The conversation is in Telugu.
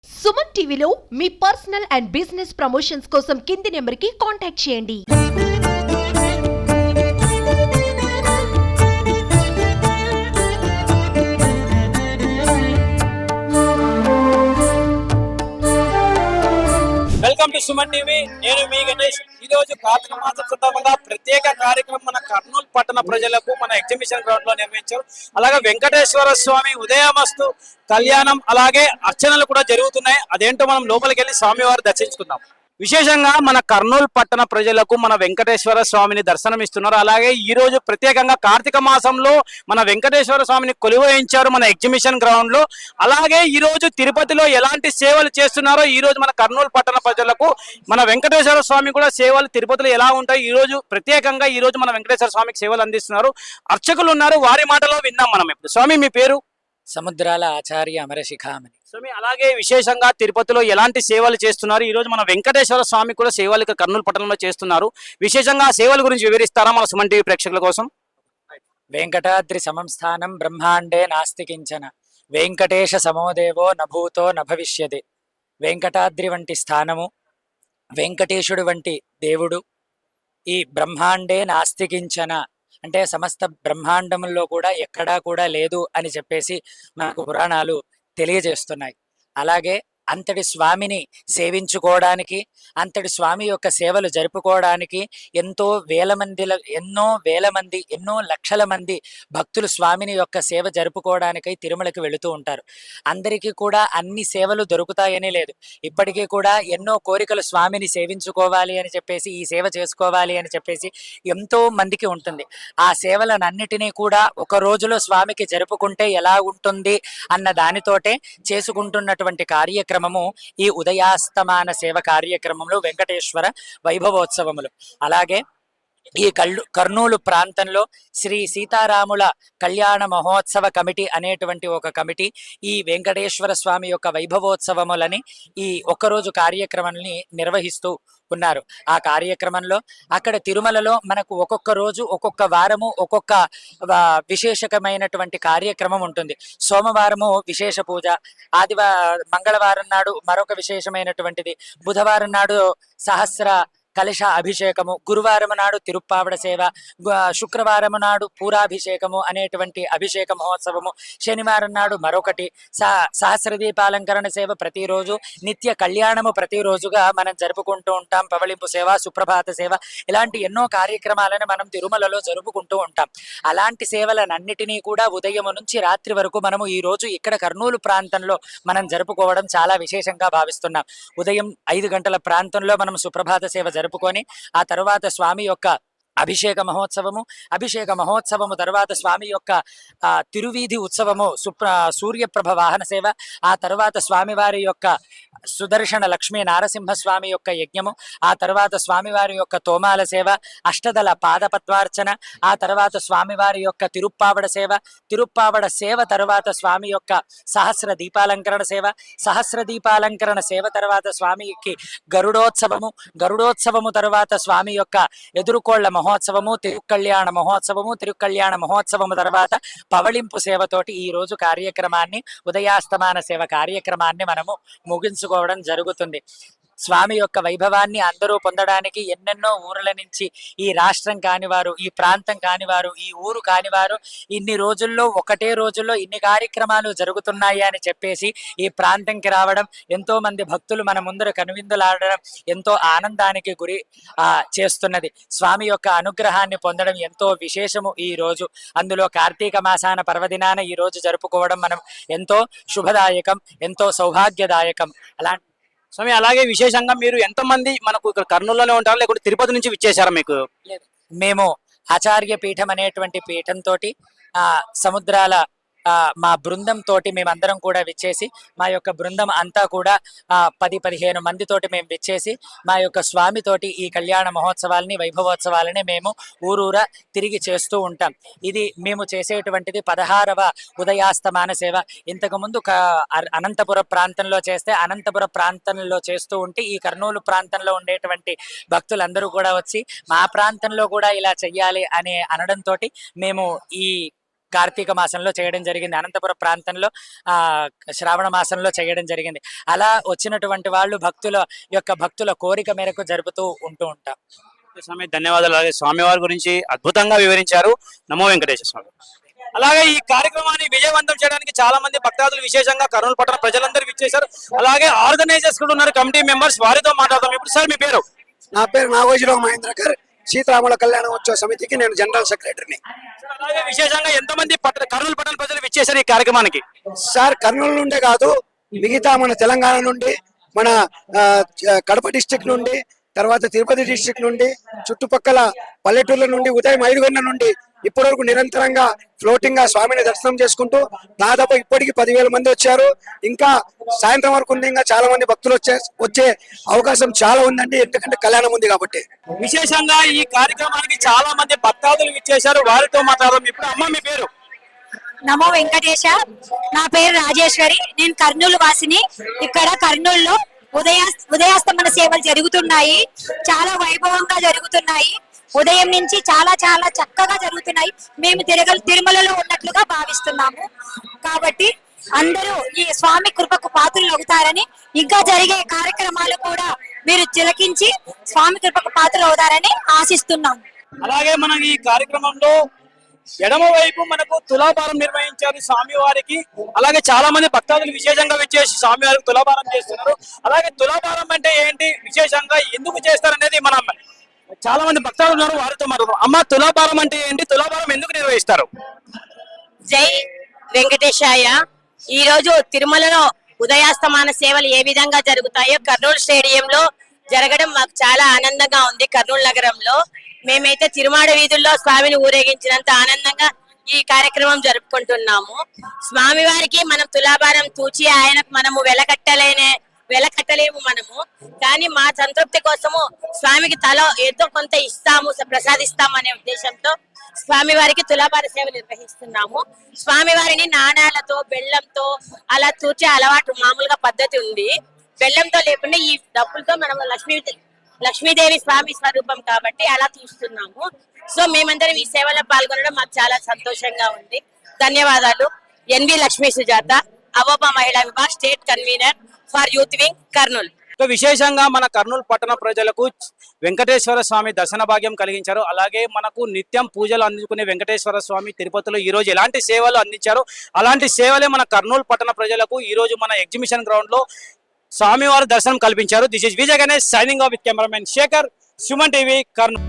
సుమన్ టీవీలో మీ పర్సనల్ అండ్ బిజినెస్ ప్రమోషన్స్ కోసం కింది నెంబర్కి కాంటాక్ట్ చేయండి. Welcome to Suman TV. నేను మీ గణేష్. ఈ రోజు కార్తీక మాసం సందర్భంగా ప్రత్యేక కార్యక్రమం మన కర్నూలు పట్టణ ప్రజలకు మన ఎగ్జిబిషన్ గ్రౌండ్ లో నిర్వహించారు. అలాగే వెంకటేశ్వర స్వామి ఉదయమస్తు కళ్యాణం అలాగే అర్చనలు కూడా జరుగుతున్నాయి. అదేంటో మనం లోపలికి వెళ్ళి స్వామివారి దర్శించుకుందాం. విశేషంగా మన కర్నూలు పట్టణ ప్రజలకు మన వెంకటేశ్వర స్వామిని దర్శనం ఇస్తున్నారు. అలాగే ఈ రోజు ప్రత్యేకంగా కార్తీక మాసంలో మన వెంకటేశ్వర స్వామిని కొలువయించారు మన ఎగ్జిబిషన్ గ్రౌండ్ లో. అలాగే ఈ రోజు తిరుపతిలో ఎలాంటి సేవలు చేస్తున్నారో ఈ రోజు మన కర్నూలు పట్టణ ప్రజలకు మన వెంకటేశ్వర స్వామి కూడా సేవలు తిరుపతిలో ఎలా ఉంటాయి ఈ రోజు ప్రత్యేకంగా ఈ రోజు మన వెంకటేశ్వర స్వామికి సేవలు అందిస్తున్నారు. అర్చకులు ఉన్నారు, వారి మాటలో విన్నాం మనం ఇప్పుడు. స్వామి, మీ పేరు? సముద్రాల ఆచార్య అమరశిఖామణి. స్వామి, అలాగే విశేషంగా తిరుపతిలో ఎలాంటి సేవలు చేస్తున్నారు ఈ రోజు మన వెంకటేశ్వర స్వామి కూడా సేవలు కర్నూలు పట్టణంలో చేస్తున్నారు. విశేషంగా ఆ సేవల గురించి వివరిస్తారా మన సుమన్ టీవీ ప్రేక్షకుల కోసం? వెంకటాద్రి సమం స్థానం బ్రహ్మాండే నాస్తి కించన, వెంకటేశ సమోదేవో నభూతో నభవిష్యది. వెంకటాద్రి వంటి స్థానము, వెంకటేశుడు వంటి దేవుడు ఈ బ్రహ్మాండే నాస్తి కించన అంటే సమస్త బ్రహ్మాండముల్లో కూడా ఎక్కడా కూడా లేదు అని చెప్పేసి మనకు పురాణాలు తెలియజేస్తున్నాయి. అలాగే అంతటి స్వామిని సేవించుకోవడానికి, అంతటి స్వామి యొక్క సేవలు జరుపుకోవడానికి ఎన్నో వేల మంది ఎన్నో లక్షల మంది భక్తులు స్వామిని యొక్క సేవ జరుపుకోవడానికై తిరుమలకి వెళుతూ ఉంటారు. అందరికీ కూడా అన్ని సేవలు దొరుకుతాయని లేదు. ఇప్పటికీ కూడా ఎన్నో కోరికలు స్వామిని సేవించుకోవాలి అని చెప్పేసి, ఈ సేవ చేసుకోవాలి అని చెప్పేసి ఎంతో మందికి ఉంటుంది. ఆ సేవలనన్నిటినీ కూడా ఒక రోజులో స్వామికి జరుపుకుంటే ఎలా ఉంటుంది అన్న దానితోటే చేసుకుంటున్నటువంటి కార్యక్రమము ఈ ఉదయాస్తమాన సేవ కార్యక్రమంలో వెంకటేశ్వర వైభవోత్సవములు. అలాగే ఈ కర్నూలు ప్రాంతంలో శ్రీ సీతారాముల కళ్యాణ మహోత్సవ కమిటీ అనేటువంటి ఒక కమిటీ ఈ వెంకటేశ్వర స్వామి యొక్క వైభవోత్సవములని ఈ ఒక్కరోజు కార్యక్రమాన్ని నిర్వహిస్తూ ఉన్నారు. ఆ కార్యక్రమంలో అక్కడ తిరుమలలో మనకు ఒక్కొక్క రోజు ఒక్కొక్క వారము ఒక్కొక్క విశేషకమైనటువంటి కార్యక్రమం ఉంటుంది. సోమవారము విశేష పూజ, మంగళవారం నాడు మరొక విశేషమైనటువంటిది, బుధవారం నాడు సహస్ర కలశ అభిషేకము, గురువారం నాడు తిరుప్పావడ సేవ, శుక్రవారం నాడు పూరాభిషేకము అనేటువంటి అభిషేక మహోత్సవము, శనివారం నాడు మరొకటి, సహస్ర దీపాలంకరణ సేవ ప్రతిరోజు, నిత్య కళ్యాణము ప్రతిరోజుగా మనం జరుపుకుంటూ ఉంటాం. పవళింపు సేవ, సుప్రభాత సేవ, ఇలాంటి ఎన్నో కార్యక్రమాలను మనం తిరుమలలో జరుపుకుంటూ ఉంటాం. అలాంటి సేవలనన్నిటినీ కూడా ఉదయం నుంచి రాత్రి వరకు మనము ఈ రోజు ఇక్కడ కర్నూలు ప్రాంతంలో మనం జరుపుకోవడం చాలా విశేషంగా భావిస్తున్నాం. ఉదయం 5 గంటల ప్రాంతంలో మనం సుప్రభాత సేవ జరుపుకొని ఆ తర్వాత స్వామి యొక్క అభిషేక మహోత్సవము తర్వాత స్వామి యొక్క తిరువీధి ఉత్సవము, సూర్యప్రభ వాహన సేవ, ఆ తర్వాత స్వామివారి యొక్క సుదర్శన లక్ష్మీ నారసింహస్వామి యొక్క యజ్ఞము, ఆ తర్వాత స్వామివారి యొక్క తోమాల సేవ, అష్టదళ పాదపత్వార్చన, ఆ తర్వాత స్వామివారి యొక్క తిరుప్పావడ సేవ తర్వాత స్వామి యొక్క సహస్ర దీపాలంకరణ సేవ తర్వాత స్వామికి గరుడోత్సవము తర్వాత స్వామి యొక్క ఎదురుకోళ్ల మహోత్సవము, తిరుకళ్యాణ మహోత్సవము తర్వాత పవళింపు సేవతోటి ఈ రోజు కార్యక్రమాన్ని, ఉదయాస్తమాన సేవ కార్యక్రమాన్ని మనము ముగించుకోవడం జరుగుతుంది. స్వామి యొక్క వైభవాన్ని అందరూ పొందడానికి ఎన్నెన్నో ఊర్ల నుంచి, ఈ రాష్ట్రం కానివారు, ఈ ప్రాంతం కానివారు, ఈ ఊరు కానివారు ఇన్ని రోజుల్లో ఒకటే రోజుల్లో ఇన్ని కార్యక్రమాలు జరుగుతున్నాయి అని చెప్పేసి ఈ ప్రాంతంకి రావడం, ఎంతో మంది భక్తులు మన ముందర కనువిందులాడడం ఎంతో ఆనందానికి గురి చేస్తున్నది. స్వామి యొక్క అనుగ్రహాన్ని పొందడం ఎంతో విశేషము ఈ రోజు. అందులో కార్తీక మాసాన పర్వదినాన ఈ రోజు జరుపుకోవడం మనం ఎంతో శుభదాయకం, ఎంతో సౌభాగ్యదాయకం. స్వామి, అలాగే విశేషంగా మీరు ఎంతమంది మనకు ఇక్కడ కర్నూలులోనే ఉంటారా లేకుంటే తిరుపతి నుంచి విచ్చేశారా? మేము ఆచార్య పీఠం అనేటువంటి పీఠంతో సముద్రాల మా బృందం తోటి మేమందరం కూడా విచ్చేసి, మా యొక్క బృందం అంతా కూడా 10-15 మందితోటి మేము విచ్చేసి మా యొక్క స్వామితోటి ఈ కళ్యాణ మహోత్సవాలని, వైభవోత్సవాలని మేము ఊరూరా తిరిగి చేస్తూ ఉంటాం. ఇది మేము చేసేటువంటిది 16వ ఉదయాస్తమాన సేవ. ఇంతకుముందు అనంతపుర ప్రాంతంలో చేస్తే అనంతపుర ప్రాంతంలో చేస్తూ ఉంటే ఈ కర్నూలు ప్రాంతంలో ఉండేటువంటి భక్తులందరూ కూడా వచ్చి మా ప్రాంతంలో కూడా ఇలా చెయ్యాలి అని అనడంతో మేము ఈ కార్తీక మాసంలో చేయడం జరిగింది. అనంతపురం ప్రాంతంలో శ్రావణ మాసంలో చేయడం జరిగింది. అలా వచ్చినటువంటి వాళ్ళు భక్తుల కోరిక మేరకు జరుపుతూ ఉంటాం. స్వామి ధన్యవాదాలు. అలాగే స్వామివారి గురించి అద్భుతంగా వివరించారు. నమో వెంకటేశ్వర స్వామి. అలాగే ఈ కార్యక్రమాన్ని విజయవంతం చేయడానికి చాలా మంది భక్తాదులు, విశేషంగా కర్నూలు పట్టణ ప్రజలందరూ విచ్చేశారు. అలాగే ఆర్గనైజర్స్ కూడా ఉన్నారు, కమిటీ మెంబర్స్, వారితో మాట్లాడదాం. ఇప్పుడు సార్ మీ పేరు? నా పేరు నాగోజీరావు మహేంద్రకర్, సీతారాముల కళ్యాణోత్సవ సమితికి నేను జనరల్ సెక్రటరీని. అలాగే విశేషంగా ఎంతమంది కర్నూలు పట్టణ ప్రజలు విచ్చేశారు ఈ కార్యక్రమానికి? సార్ కర్నూలు నుండే కాదు, మిగతా మన తెలంగాణ నుండి, మన కడప డిస్టిక్ నుండి, తర్వాత తిరుపతి డిస్టిక్ నుండి, చుట్టుపక్కల పల్లెటూర్ల నుండి, ఉదయం 5 గంటల నుండి ఇప్పటి వరకు నిరంతరంగా ఫ్లోటింగ్ గా స్వామిని దర్శనం చేసుకుంటూ దాదాపు ఇప్పటికి 10,000 మంది వచ్చారు. ఇంకా సాయంత్రం వరకు ఉంది, ఇంకా చాలా మంది భక్తులు వచ్చే అవకాశం చాలా ఉందండి, ఎందుకంటే కళ్యాణం ఉంది కాబట్టి. విశేషంగా ఈ కార్యక్రమానికి చాలా మంది భక్తాదులు విచ్చేశారు, వారితో మాట్లాడదాం. ఇప్పుడు అమ్మ మీ పేరు? నమో వెంకటేశ. నా పేరు రాజేశ్వరి, నేను కర్నూలు వాసిని. ఇక్కడ కర్నూలులో ఉదయాస్తమన సేవలు జరుగుతున్నాయి, చాలా వైభవంగా జరుగుతున్నాయి. ఉదయం నుంచి చాలా చాలా చక్కగా జరుగుతున్నాయి. మేము తిరుమలలో ఉన్నట్లుగా భావిస్తున్నాము. కాబట్టి అందరూ ఈ స్వామి కృపకు పాత్రలు అవుతారని, ఇంకా జరిగే కార్యక్రమాలు కూడా మీరు తిలకించి స్వామి కృపకు పాత్రలు అవుతారని ఆశిస్తున్నాము. అలాగే మనం ఈ కార్యక్రమంలో ఎడమ వైపు మనకు తులాభారం నిర్వహించారు స్వామివారికి. అలాగే చాలా మంది భక్తాదులు విశేషంగా వచ్చేసి స్వామివారికి తులాభారం చేస్తున్నారు. అలాగే తులాభారం అంటే ఏంటి, విశేషంగా ఎందుకు చేస్తారనేది మనం చాలా మంది భక్తాదులు ఉన్నారు, వారితో మాట్లాడుతాం. అమ్మ, తులాభారం అంటే ఏంటి, తులాభారం ఎందుకు నిర్వహిస్తారు? జై వెంకటేశాయ. ఈ రోజు తిరుమలలో ఉదయాస్తమాన సేవలు ఏ విధంగా జరుగుతాయో కర్నూలు స్టేడియంలో జరగడం మాకు చాలా ఆనందంగా ఉంది. కర్నూలు నగరంలో మేమైతే తిరుమాడ వీధుల్లో స్వామిని ఊరేగించినంత ఆనందంగా ఈ కార్యక్రమం జరుపుకుంటున్నాము. స్వామి వారికి మనం తులాభారం తూచి ఆయనకు మనము వెలకట్టలేము మనము, కానీ మా సంతృప్తి కోసము స్వామికి తల ఏదో కొంత ఇస్తాము, ప్రసాదిస్తాము అనే ఉద్దేశంతో స్వామి వారికి తులాభార సేవ నిర్వహిస్తున్నాము. స్వామి వారిని నాణాలతో, బెల్లంతో అలా తూచే అలవాటు మామూలుగా పద్ధతి ఉంది. బెల్లంతో లేకుండా ఈ డబ్బులతో మనం లక్ష్మీదేవి స్వామి స్వరూపం కాబట్టి అలా చూస్తున్నాము. సో మేమందరం ఈ సేవలో పాల్గొనడం మాకు చాలా సంతోషంగా ఉంది. ధన్యవాదాలు. ఎన్వి లక్ష్మీ సుజాత, అవోబా మహిళా vibhag state convener for youth wing, Kurnool. విశేషంగా మన కర్నూలు పట్టణ ప్రజలకు వెంకటేశ్వర స్వామి దర్శన భాగ్యం కలిగించారు. అలాగే మనకు నిత్యం పూజలు అందుకునే వెంకటేశ్వర స్వామి తిరుపతిలో ఈ రోజు ఎలాంటి సేవలు అందించారు, అలాంటి సేవలే మన కర్నూలు పట్టణ ప్రజలకు ఈ రోజు మన ఎగ్జిబిషన్ గ్రౌండ్ లో స్వామివారి దర్శనం కల్పించారు. This is Vijay Ganesh signing off with cameraman Shekhar, Suman TV, Kurnool.